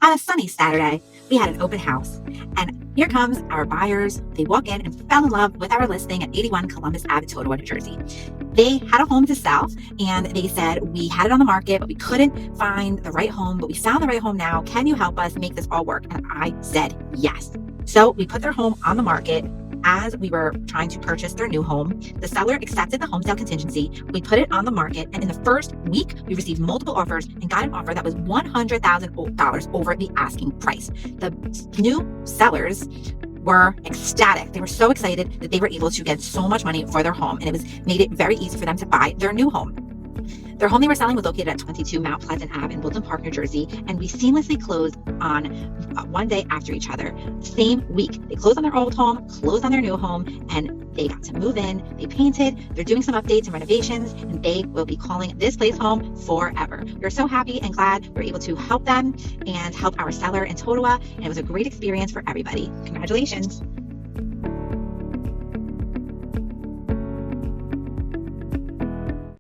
On a sunny Saturday, we had an open house, and here comes our buyers. They walk in and fell in love with our listing at 81 Columbus Ave, Totowa, New Jersey. They had a home to sell, and they said, we had it on the market, but we couldn't find the right home, but we found the right home now. Can you help us make this all work? And I said yes. So we put their home on the market. As we were trying to purchase their new home, the seller accepted the home sale contingency. We put it on the market, and in the first week, we received multiple offers and got an offer that was $100,000 over the asking price. The new sellers were ecstatic. They were so excited that they were able to get so much money for their home, and it made it very easy for them to buy their new home. Their home they were selling was located at 22 Mount Pleasant Ave in Woodland Park, New Jersey, and we seamlessly closed on one day after each other. Same week. They closed on their old home, closed on their new home, and they got to move in. They painted. They're doing some updates and renovations, and they will be calling this place home forever. We're so happy and glad we're able to help them and help our seller in Totowa, and it was a great experience for everybody. Congratulations.